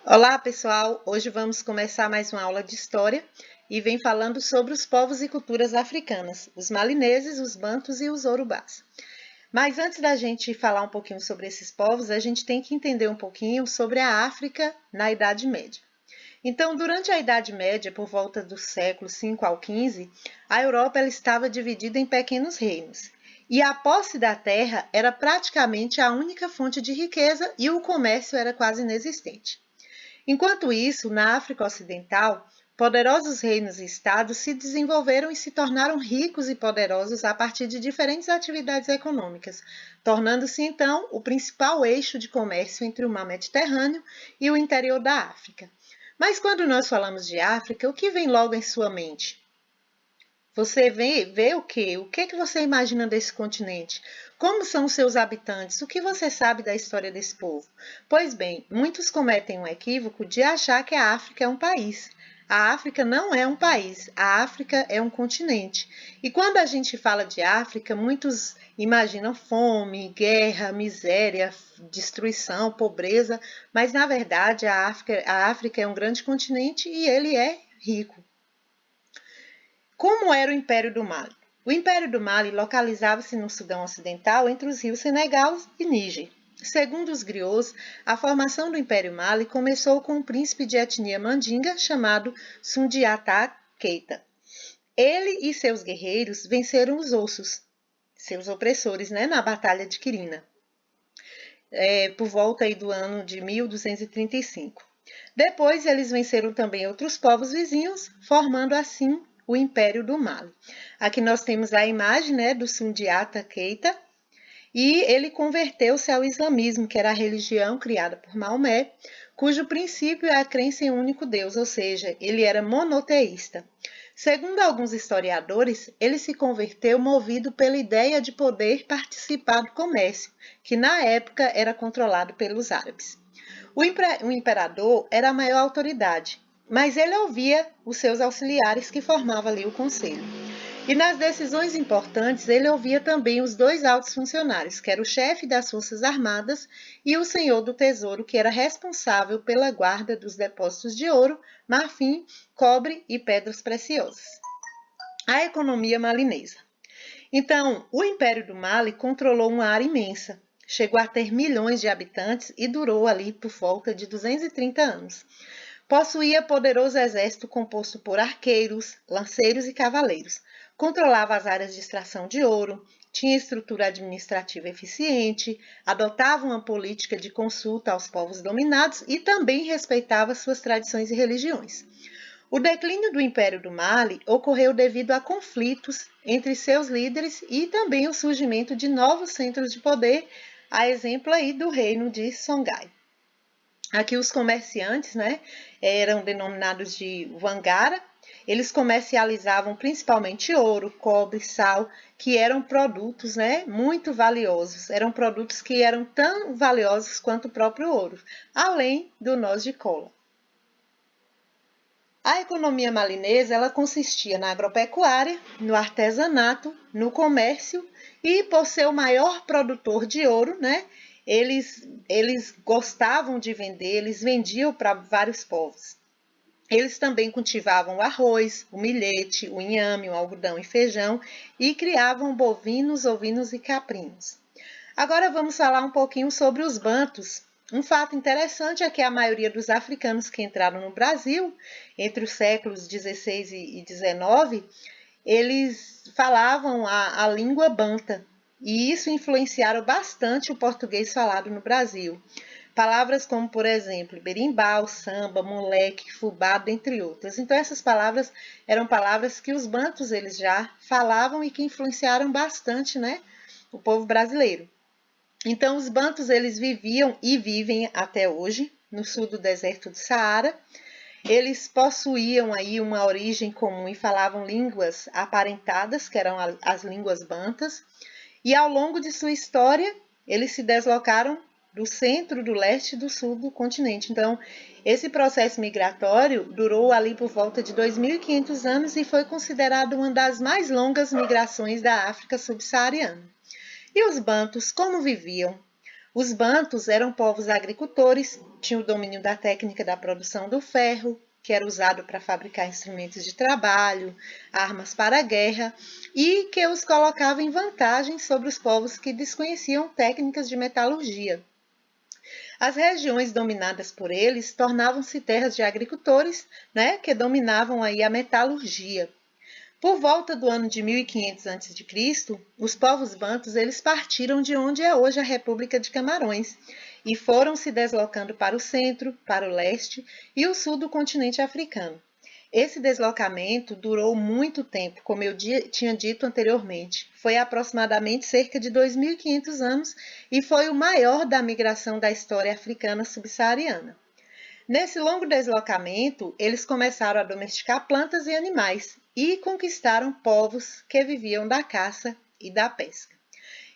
Olá, pessoal! Hoje vamos começar mais uma aula de história e vem falando sobre os povos e culturas africanas, os malineses, os bantus e os urubás. Mas antes da gente falar um pouquinho sobre esses povos, a gente tem que entender um pouquinho sobre a África na Idade Média. Então, durante a Idade Média, por volta do século V ao XV, a Europa ela estava dividida em pequenos reinos. E a posse da terra era praticamente a única fonte de riqueza e o comércio era quase inexistente. Enquanto isso, na África Ocidental, poderosos reinos e estados se desenvolveram e se tornaram ricos e poderosos a partir de diferentes atividades econômicas, tornando-se então o principal eixo de comércio entre o mar Mediterrâneo e o interior da África. Mas quando nós falamos de África, o que vem logo em sua mente? Você vê o quê? O que você imagina desse continente? Como são os seus habitantes? O que você sabe da história desse povo? Pois bem, muitos cometem um equívoco de achar que a África é um país. A África não é um país, a África é um continente. E quando a gente fala de África, muitos imaginam fome, guerra, miséria, destruição, pobreza, mas na verdade a África é um grande continente e ele é rico. Como era o Império do Mali? O Império do Mali localizava-se no Sudão Ocidental entre os rios Senegal e Níger. Segundo os griots, a formação do Império Mali começou com um príncipe de etnia mandinga chamado Sundiata Keita. Ele e seus guerreiros venceram os ossos, seus opressores, na Batalha de Quirina, por volta aí do ano de 1235. Depois, eles venceram também outros povos vizinhos, formando assim o Império do Mali. Aqui nós temos a imagem do Sundiata Keita, e ele converteu-se ao islamismo, que era a religião criada por Maomé, cujo princípio é a crença em um único Deus, ou seja, ele era monoteísta. Segundo alguns historiadores, ele se converteu movido pela ideia de poder participar do comércio, que na época era controlado pelos árabes. O imperador era a maior autoridade, mas ele ouvia os seus auxiliares que formavam ali o conselho. E nas decisões importantes, ele ouvia também os dois altos funcionários, que era o chefe das Forças Armadas e o senhor do Tesouro, que era responsável pela guarda dos depósitos de ouro, marfim, cobre e pedras preciosas. A economia malinesa. Então, o Império do Mali controlou uma área imensa, chegou a ter milhões de habitantes e durou ali por volta de 230 anos. Possuía poderoso exército composto por arqueiros, lanceiros e cavaleiros. Controlava as áreas de extração de ouro, tinha estrutura administrativa eficiente, adotava uma política de consulta aos povos dominados e também respeitava suas tradições e religiões. O declínio do Império do Mali ocorreu devido a conflitos entre seus líderes e também o surgimento de novos centros de poder, a exemplo aí do reino de Songhai. Aqui os comerciantes, eram denominados de Wangara. Eles comercializavam principalmente ouro, cobre, sal, que eram produtos, muito valiosos. Eram produtos que eram tão valiosos quanto o próprio ouro, além do noz de cola. A economia malinesa ela consistia na agropecuária, no artesanato, no comércio e, por ser o maior produtor de ouro, eles gostavam de vender, eles vendiam para vários povos. Eles também cultivavam o arroz, o milhete, o inhame, o algodão e feijão e criavam bovinos, ovinos e caprinos. Agora vamos falar um pouquinho sobre os bantus. Um fato interessante é que a maioria dos africanos que entraram no Brasil entre os séculos 16 e 19, eles falavam a língua banta, e isso influenciaram bastante o português falado no Brasil. Palavras como, por exemplo, berimbau, samba, moleque, fubá, dentre outras. Então, essas palavras eram palavras que os bantus eles já falavam e que influenciaram bastante, o povo brasileiro. Então, os bantus eles viviam e vivem até hoje no sul do deserto do Saara. Eles possuíam aí uma origem comum e falavam línguas aparentadas, que eram as línguas bantas. E ao longo de sua história, eles se deslocaram do centro, do leste e do sul do continente. Então, esse processo migratório durou ali por volta de 2.500 anos e foi considerado uma das mais longas migrações da África subsaariana. E os bantus, como viviam? Os bantus eram povos agricultores, tinham o domínio da técnica da produção do ferro, que era usado para fabricar instrumentos de trabalho, armas para a guerra, e que os colocava em vantagem sobre os povos que desconheciam técnicas de metalurgia. As regiões dominadas por eles tornavam-se terras de agricultores, que dominavam aí a metalurgia. Por volta do ano de 1500 a.C., os povos bantus eles partiram de onde é hoje a República de Camarões e foram se deslocando para o centro, para o leste e o sul do continente africano. Esse deslocamento durou muito tempo, como eu tinha dito anteriormente. Foi aproximadamente cerca de 2.500 anos e foi o maior da migração da história africana subsaariana. Nesse longo deslocamento, eles começaram a domesticar plantas e animais e conquistaram povos que viviam da caça e da pesca.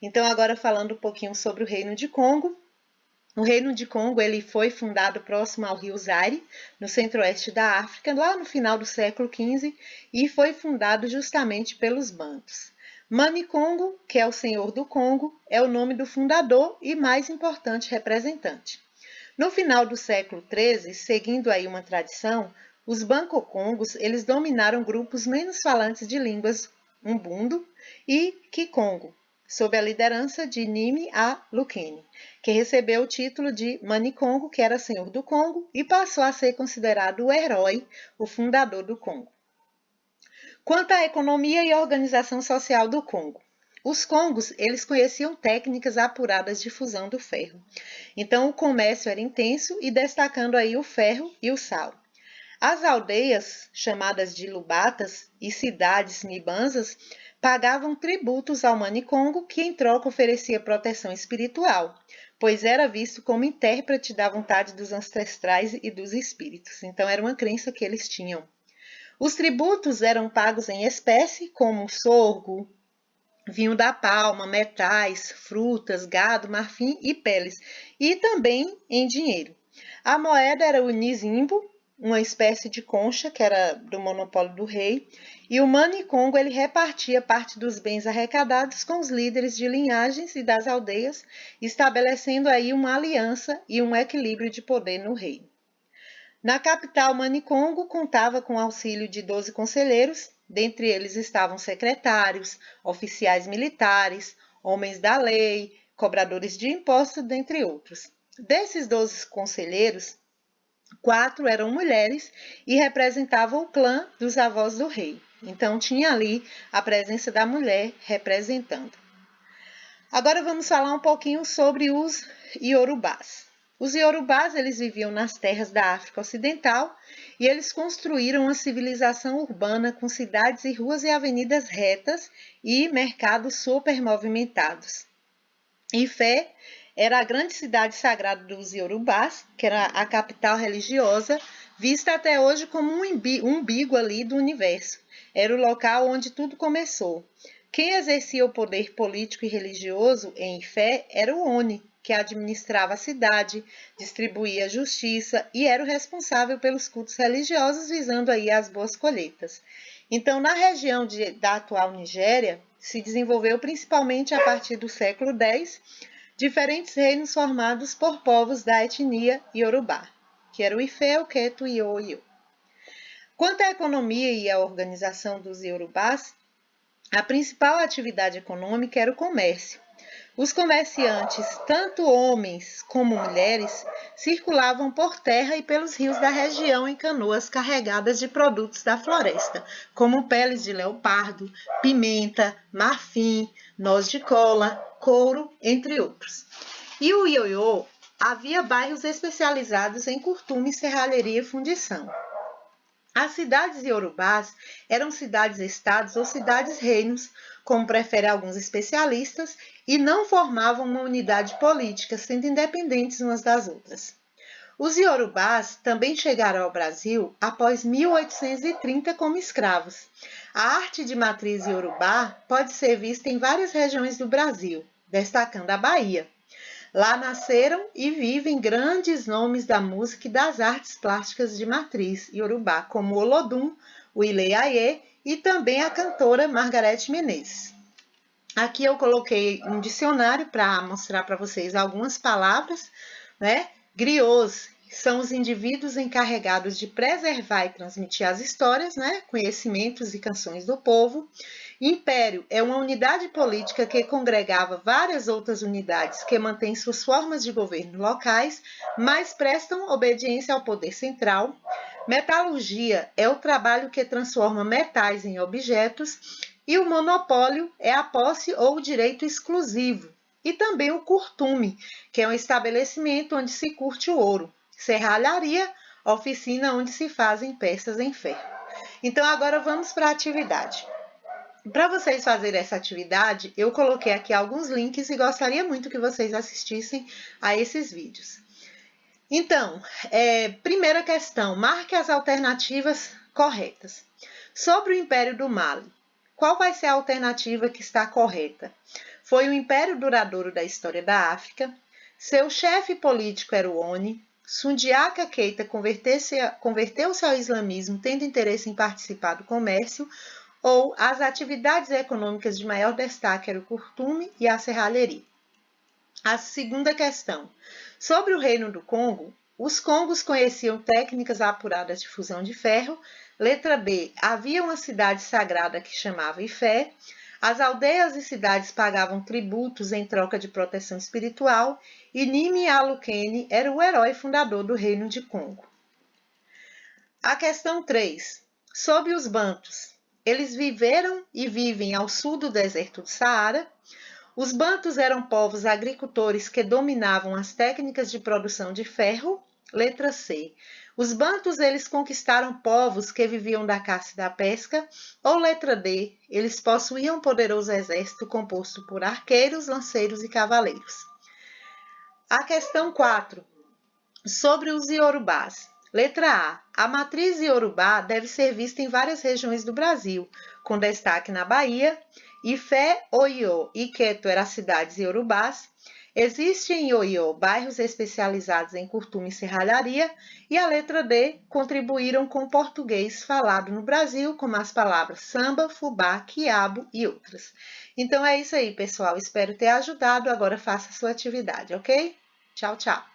Então, agora falando um pouquinho sobre o Reino de Congo. O Reino de Congo ele foi fundado próximo ao rio Zaire, no centro-oeste da África, lá no final do século XV, e foi fundado justamente pelos bantus. Mani Congo, que é o Senhor do Congo, é o nome do fundador e mais importante representante. No final do século XIII, seguindo aí uma tradição, os Banco-Congos eles dominaram grupos menos falantes de línguas Umbundo e Kikongo, sob a liderança de Nimi a Lukeni, que recebeu o título de Mani Congo, que era Senhor do Congo, e passou a ser considerado o herói, o fundador do Congo. Quanto à economia e organização social do Congo, os congos, eles conheciam técnicas apuradas de fusão do ferro. Então, o comércio era intenso e destacando aí o ferro e o sal. As aldeias, chamadas de lubatas, e cidades mibanzas, pagavam tributos ao Mani Congo, que em troca oferecia proteção espiritual, pois era visto como intérprete da vontade dos ancestrais e dos espíritos. Então, era uma crença que eles tinham. Os tributos eram pagos em espécie, como sorgo, vinho da palma, metais, frutas, gado, marfim e peles, e também em dinheiro. A moeda era o nizimbo, uma espécie de concha, que era do monopólio do rei, e o Mani Congo ele repartia parte dos bens arrecadados com os líderes de linhagens e das aldeias, estabelecendo aí uma aliança e um equilíbrio de poder no reino. Na capital, Mani Congo contava com o auxílio de 12 conselheiros. Dentre eles estavam secretários, oficiais militares, homens da lei, cobradores de impostos, dentre outros. Desses 12 conselheiros, 4 eram mulheres e representavam o clã dos avós do rei. Então, tinha ali a presença da mulher representando. Agora vamos falar um pouquinho sobre os iorubás. Os iorubás eles viviam nas terras da África Ocidental e eles construíram uma civilização urbana com cidades e ruas e avenidas retas e mercados super movimentados. Ifé era a grande cidade sagrada dos iorubás, que era a capital religiosa, vista até hoje como um umbigo ali do universo. Era o local onde tudo começou. Quem exercia o poder político e religioso em Ifé era o Oni, que administrava a cidade, distribuía a justiça e era o responsável pelos cultos religiosos visando aí as boas colheitas. Então, na região da atual Nigéria, se desenvolveu principalmente a partir do século X, diferentes reinos formados por povos da etnia Yorubá, que era o Ifé, o Queto e o Oyo. Quanto à economia e à organização dos Yorubás, a principal atividade econômica era o comércio. Os comerciantes, tanto homens como mulheres, circulavam por terra e pelos rios da região em canoas carregadas de produtos da floresta, como peles de leopardo, pimenta, marfim, noz de cola, couro, entre outros. E o ioiô, havia bairros especializados em curtume, serralheria e fundição. As cidades iorubás eram cidades-estados ou cidades-reinos, como preferem alguns especialistas, e não formavam uma unidade política, sendo independentes umas das outras. Os iorubás também chegaram ao Brasil após 1830 como escravos. A arte de matriz iorubá pode ser vista em várias regiões do Brasil, destacando a Bahia. Lá nasceram e vivem grandes nomes da música e das artes plásticas de matriz iorubá, como o Olodum, o Ile Aie e também a cantora Margareth Menezes. Aqui eu coloquei um dicionário para mostrar para vocês algumas palavras, né? Griots são os indivíduos encarregados de preservar e transmitir as histórias, né? Conhecimentos e canções do povo. Império é uma unidade política que congregava várias outras unidades que mantêm suas formas de governo locais, mas prestam obediência ao poder central. Metalurgia é o trabalho que transforma metais em objetos. E o monopólio é a posse ou o direito exclusivo. E também o curtume, que é um estabelecimento onde se curte o ouro. Serralharia, oficina onde se fazem peças em ferro. Então, agora vamos para a atividade. Para vocês fazerem essa atividade, eu coloquei aqui alguns links e gostaria muito que vocês assistissem a esses vídeos. Então, primeira questão, marque as alternativas corretas. Sobre o Império do Mali, qual vai ser a alternativa que está correta? Foi o império duradouro da história da África, seu chefe político era o Oni, Sundiata Keita converteu-se ao islamismo tendo interesse em participar do comércio, ou as atividades econômicas de maior destaque eram o curtume e a serralheria. A segunda questão. Sobre o Reino do Congo, os congos conheciam técnicas apuradas de fusão de ferro. Letra B. Havia uma cidade sagrada que chamava Ifé. As aldeias e cidades pagavam tributos em troca de proteção espiritual. E Nimi Alukene era o herói fundador do Reino de Congo. A questão 3. Sobre os bantus. Eles viveram e vivem ao sul do deserto do Saara. Os bantus eram povos agricultores que dominavam as técnicas de produção de ferro. Letra C. Os bantus eles conquistaram povos que viviam da caça e da pesca. Ou letra D. Eles possuíam um poderoso exército composto por arqueiros, lanceiros e cavaleiros. A questão 4. Sobre os iorubás. Letra A. A matriz iorubá deve ser vista em várias regiões do Brasil, com destaque na Bahia. Ifé, Oiô e Queto eram as cidades iorubás. Existem em Oiô bairros especializados em curtume e serralharia. E a letra D. Contribuíram com o português falado no Brasil, como as palavras samba, fubá, quiabo e outras. Então é isso aí, pessoal. Espero ter ajudado. Agora faça a sua atividade, ok? Tchau, tchau.